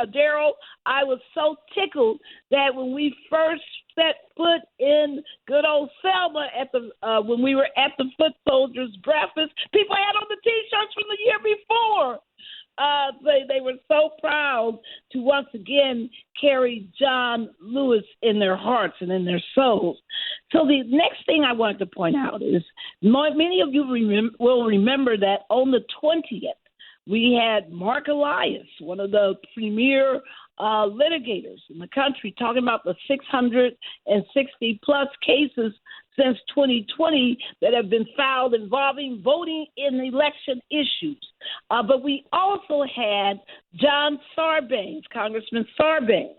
Daryl, I was so tickled that when we first set foot in good old Selma at the when we were at the Foot Soldiers breakfast, people had on the T-shirts from the year before. They were so proud to once again carry John Lewis in their hearts and in their souls. So the next thing I wanted to point out is many of you will remember that on the 20th, we had Mark Elias, one of the premier litigators in the country, talking about the 660-plus cases since 2020 that have been filed involving voting in election issues. But we also had John Sarbanes, Congressman Sarbanes,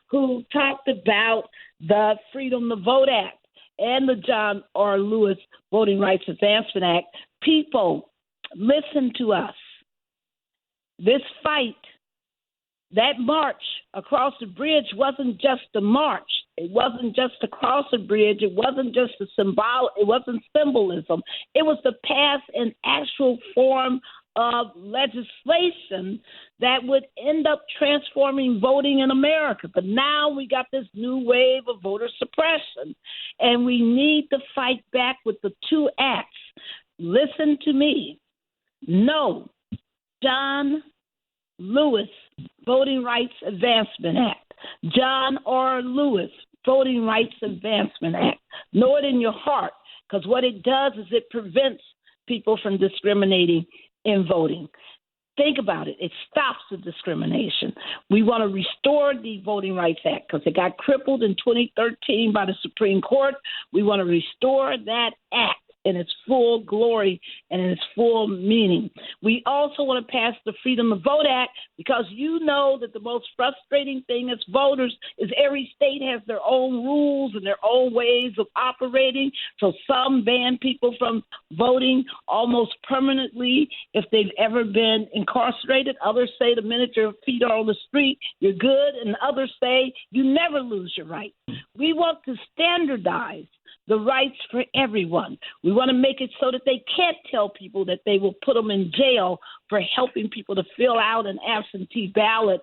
who talked about the Freedom to Vote Act and the John R. Lewis Voting Rights Advancement Act. People, listen to us. This fight, that march across the bridge wasn't just a march. It wasn't just across a bridge. It wasn't just a symbol. It wasn't symbolism. It was to pass an actual form of legislation that would end up transforming voting in America. But now we got this new wave of voter suppression, and we need to fight back with the two acts. Listen to me. No. John Lewis Voting Rights Advancement Act. John R. Lewis Voting Rights Advancement Act. Know it in your heart, because what it does is it prevents people from discriminating in voting. Think about it. It stops the discrimination. We want to restore the Voting Rights Act because it got crippled in 2013 by the Supreme Court. We want to restore that act in its full glory and in its full meaning. We also want to pass the Freedom to Vote Act because you know that the most frustrating thing as voters is every state has their own rules and their own ways of operating. So some ban people from voting almost permanently if they've ever been incarcerated. Others say the minute your feet are on the street, you're good. And others say you never lose your right. We want to standardize the rights for everyone. We want to make it so that they can't tell people that they will put them in jail for helping people to fill out an absentee ballot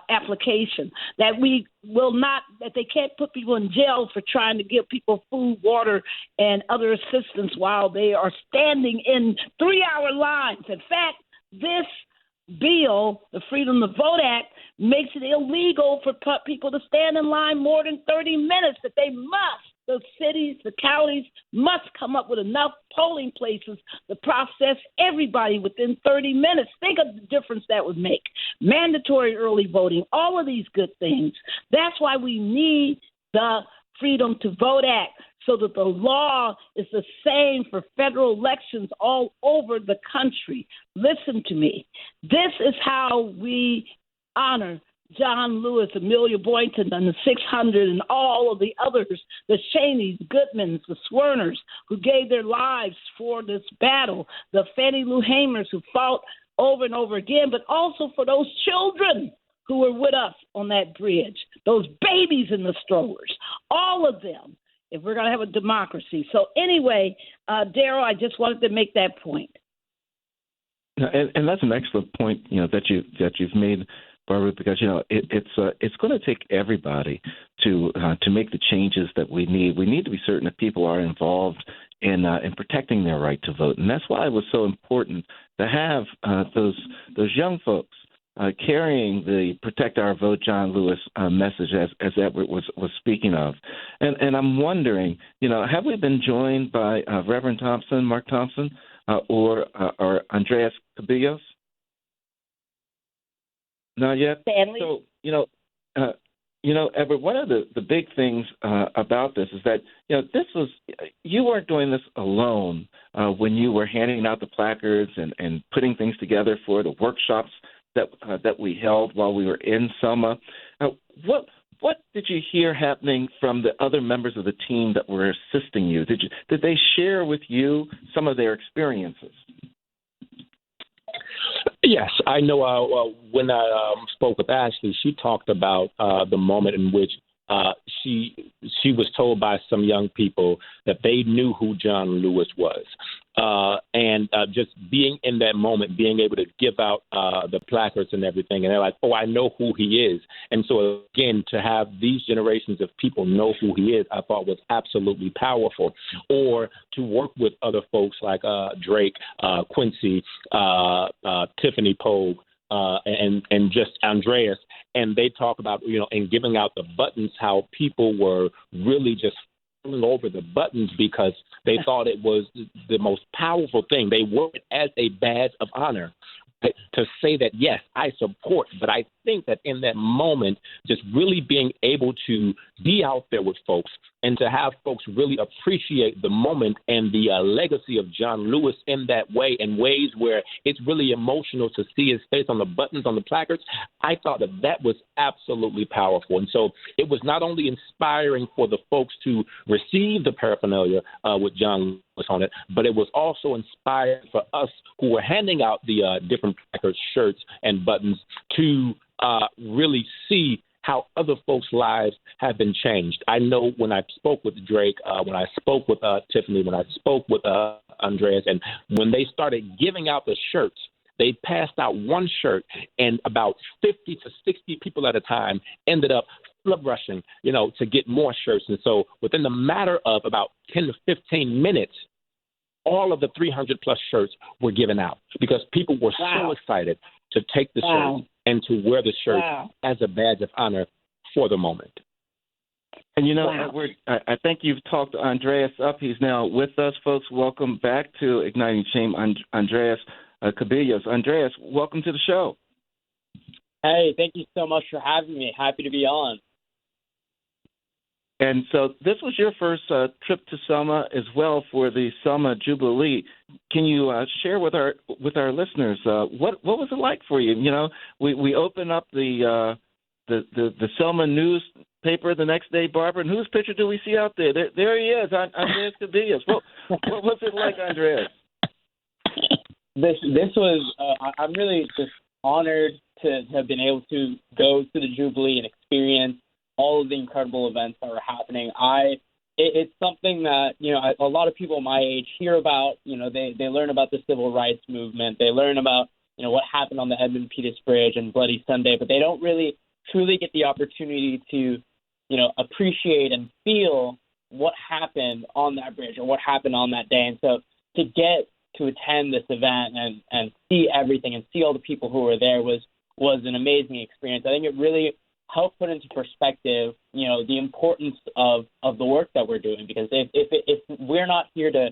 application, that we will not, that they can't put people in jail for trying to give people food, water, and other assistance while they are standing in 3-hour lines. In fact, this bill, the Freedom to Vote Act, makes it illegal for people to stand in line more than 30 minutes, that they must. The cities, the counties must come up with enough polling places to process everybody within 30 minutes. Think of the difference that would make. Mandatory early voting, all of these good things. That's why we need the Freedom to Vote Act, so that the law is the same for federal elections all over the country. Listen to me. This is how we honor John Lewis, Amelia Boynton, and the 600, and all of the others, the Cheneys, Goodmans, the Swerners, who gave their lives for this battle, the Fannie Lou Hamers, who fought over and over again, but also for those children who were with us on that bridge, those babies in the strollers, all of them, if we're going to have a democracy. So anyway, Daryl, I just wanted to make that point. And that's an excellent point, that you've made, Barbara, because it's going to take everybody to make the changes that we need. We need to be certain that people are involved in protecting their right to vote, and that's why it was so important to have those young folks carrying the "Protect Our Vote" John Lewis message, as Edward was speaking of. And I'm wondering, have we been joined by Reverend Thompson, Mark Thompson, or Andreas Cubillos? Not yet. Stanley? So, Edward, one of the big things about this is that, you weren't doing this alone when you were handing out the placards and putting things together for the workshops that we held while we were in Selma. What did you hear happening from the other members of the team that were assisting you? Did they share with you some of their experiences? Yes, I know when I spoke with Ashley, she talked about the moment in which she was told by some young people that they knew who John Lewis was. and just being in that moment, being able to give out the placards and everything. And they're like, oh, I know who he is. And so, again, to have these generations of people know who he is, I thought was absolutely powerful. Or to work with other folks like Drake, Quincy, Tiffany Pogue, and just Andreas. And they talk about, in giving out the buttons, how people were really just over the buttons because they thought it was the most powerful thing. They wore it as a badge of honor to say that, yes, I support. But I think that in that moment, just really being able to be out there with folks and to have folks really appreciate the moment and the legacy of John Lewis in that way, in ways where it's really emotional to see his face on the buttons, on the placards, I thought that was absolutely powerful. And so it was not only inspiring for the folks to receive the paraphernalia with John Lewis on it, but it was also inspiring for us who were handing out the different placards, shirts, and buttons to really see how other folks' lives have been changed. I know when I spoke with Drake, when I spoke with Tiffany, when I spoke with Andreas, and when they started giving out the shirts, they passed out one shirt, and about 50 to 60 people at a time ended up rushing, to get more shirts. And so within the matter of about 10 to 15 minutes, all of the 300-plus shirts were given out because people were so excited to take the shirt and to wear the shirt as a badge of honor for the moment. And, Edward, I think you've talked Andreas up. He's now with us, folks. Welcome back to Igniting Change, Andreas Cubillos. Andreas, welcome to the show. Hey, thank you so much for having me. Happy to be on. And so this was your first trip to Selma as well for the Selma Jubilee. Can you share with our listeners what was it like for you? We open up the Selma newspaper the next day, Barbara, and whose picture do we see out there? There he is, Andreas Cubillos. What was it like, Andreas? This was I'm really just honored to have been able to go to the Jubilee and experience all of the incredible events that were happening. It's something that, a lot of people my age hear about. They learn about the civil rights movement. They learn about, what happened on the Edmund Pettus Bridge and Bloody Sunday, but they don't really truly get the opportunity to, appreciate and feel what happened on that bridge or what happened on that day. And so to get to attend this event and see everything and see all the people who were there was an amazing experience. I think it really help put into perspective, the importance of the work that we're doing. Because if we're not here to,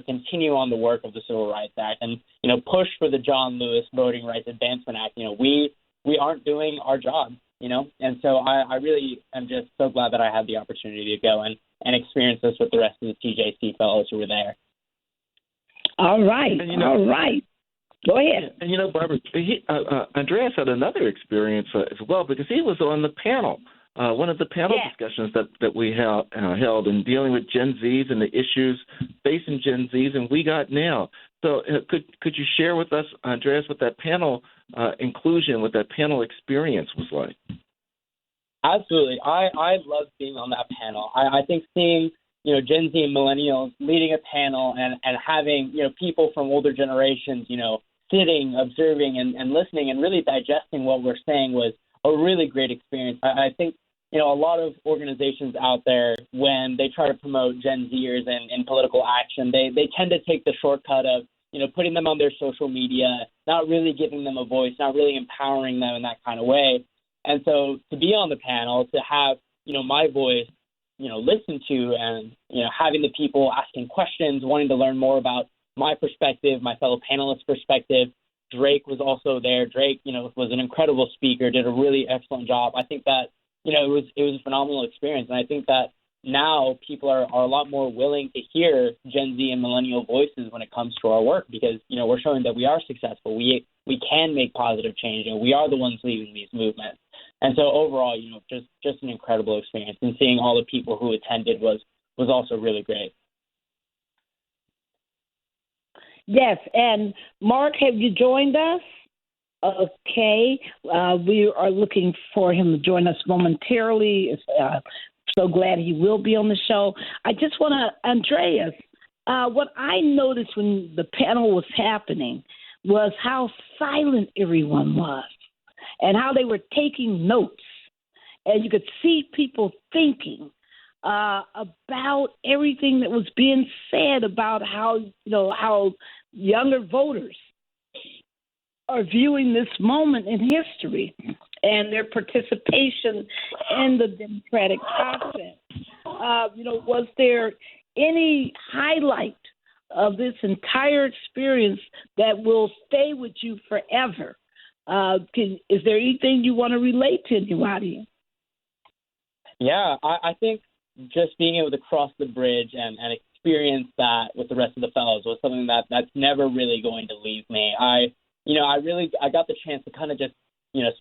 continue on the work of the Civil Rights Act and, push for the John Lewis Voting Rights Advancement Act, we aren't doing our job, And so I really am just so glad that I had the opportunity to go and experience this with the rest of the TJC fellows who were there. All right. All right. Go ahead. And, Barbara, Andreas had another experience as well because he was on the panel, one of the panel discussions that we held in dealing with Gen Zs and the issues facing Gen Zs and We Got Now. So could you share with us, Andreas, what that panel inclusion, what that panel experience was like? Absolutely. I loved being on that panel. I think seeing Gen Z and millennials leading a panel and having, people from older generations, sitting, observing, and listening and really digesting what we're saying was a really great experience. I think, a lot of organizations out there, when they try to promote Gen Zers in political action, they tend to take the shortcut of, putting them on their social media, not really giving them a voice, not really empowering them in that kind of way. And so to be on the panel, to have, my voice, listened to and, having the people asking questions, wanting to learn more about my perspective, my fellow panelists' perspective. Drake was also there. Drake, was an incredible speaker, did a really excellent job. I think that, it was a phenomenal experience. And I think that now people are a lot more willing to hear Gen Z and millennial voices when it comes to our work because, we're showing that we are successful. We can make positive change. We are the ones leading these movements. And so overall, just an incredible experience. And seeing all the people who attended was also really great. Yes, and Mark, have you joined us? Okay, we are looking for him to join us momentarily. So glad he will be on the show. I just want to, Andreas, What I noticed when the panel was happening was how silent everyone was and how they were taking notes. And you could see people thinking about everything that was being said about how younger voters are viewing this moment in history and their participation in the democratic process. Was there any highlight of this entire experience that will stay with you forever? Is there anything you want to relate to anybody? Yeah, I think just being able to cross the bridge and experience that with the rest of the fellows was something that's never really going to leave me. I got the chance to kind of just,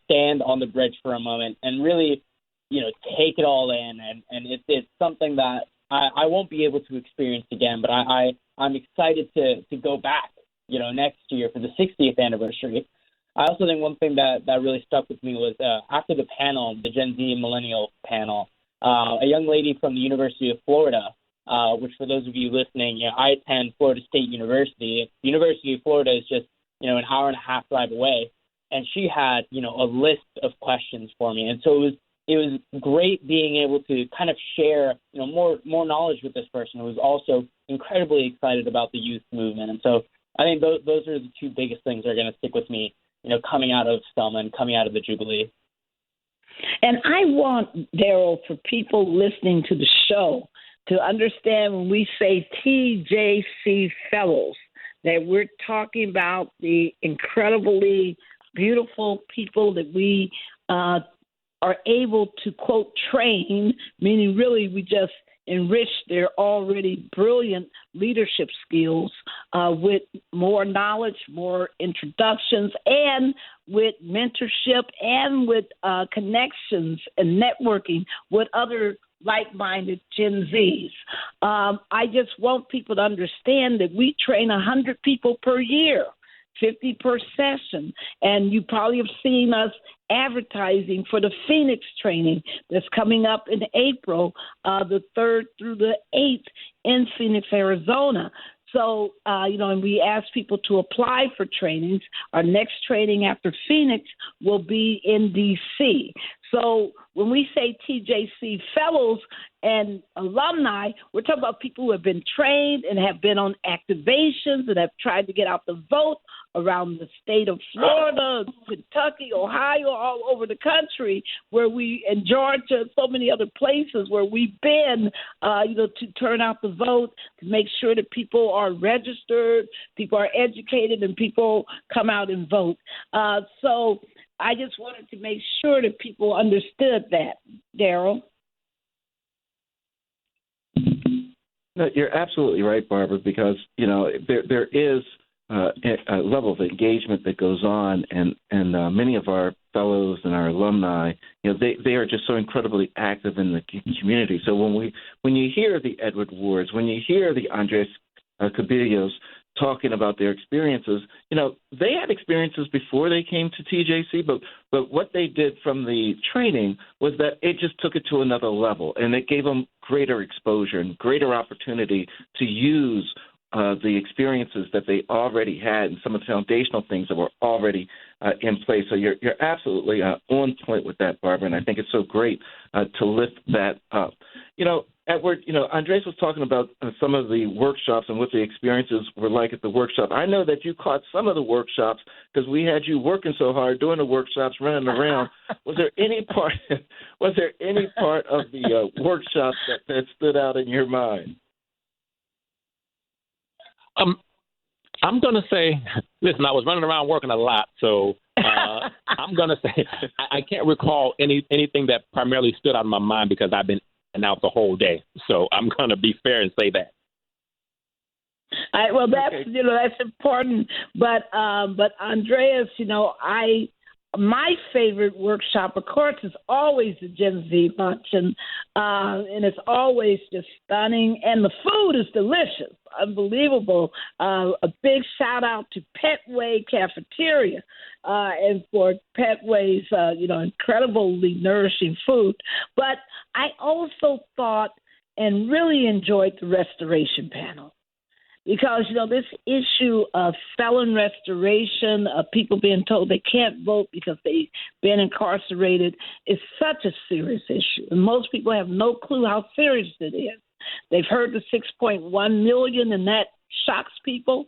stand on the bridge for a moment and really, take it all in. And it's something that I won't be able to experience again, but I'm excited to go back, next year for the 60th anniversary. I also think one thing that really stuck with me was after the panel, the Gen Z and Millennial panel, a young lady from the University of Florida, which for those of you listening, I attend Florida State University. The University of Florida is just, an hour and a half drive away. And she had, a list of questions for me. And so it was great being able to kind of share, more knowledge with this person who was also incredibly excited about the youth movement. And so I think those are the two biggest things that are going to stick with me, coming out of Selma and coming out of the Jubilee. And I want, Daryl, for people listening to the show to understand when we say TJC Fellows, that we're talking about the incredibly beautiful people that we are able to, quote, train, meaning really we just enrich their already brilliant leadership skills with more knowledge, more introductions, and with mentorship and with connections and networking with other like-minded Gen Zs. I just want people to understand that we train 100 people per year, 50 per session, and you probably have seen us advertising for the Phoenix training that's coming up in April, the 3rd through the 8th in Phoenix, Arizona. So, and we ask people to apply for trainings. Our next training after Phoenix will be in D.C. So when we say TJC Fellows and alumni, we're talking about people who have been trained and have been on activations and have tried to get out the vote around the state of Florida, Kentucky, Ohio, all over the country, and Georgia, so many other places where we've been, to turn out the vote, to make sure that people are registered, people are educated, and people come out and vote. So I just wanted to make sure that people understood that, Daryl. No, you're absolutely right, Barbara, because, there is a level of engagement that goes on, and many of our fellows and our alumni, they are just so incredibly active in the community. So when you hear the Edward Wards, when you hear the Andres Cubillos talking about their experiences, they had experiences before they came to TJC, but what they did from the training was that it just took it to another level, and it gave them greater exposure and greater opportunity to use the experiences that they already had and some of the foundational things that were already in place. So you're absolutely on point with that, Barbara, and I think it's so great to lift that up. Edward, Andres was talking about some of the workshops and what the experiences were like at the workshop. I know that you caught some of the workshops because we had you working so hard doing the workshops, running around. Was there any part of the workshops that stood out in your mind? I'm going to say, listen, I was running around working a lot, so I'm going to say I can't recall anything that primarily stood out in my mind because I've been in and out the whole day. So I'm going to be fair and say that. Well, that's okay. That's important. But Andreas, my favorite workshop, of course, is always the Gen Z luncheon, and it's always just stunning, and the food is delicious, unbelievable. A big shout out to Petway Cafeteria, and for Petway's, incredibly nourishing food. But I also thought and really enjoyed the restoration panel. because, this issue of felon restoration, of people being told they can't vote because they've been incarcerated, is such a serious issue. And most people have no clue how serious it is. They've heard the 6.1 million, and that shocks people.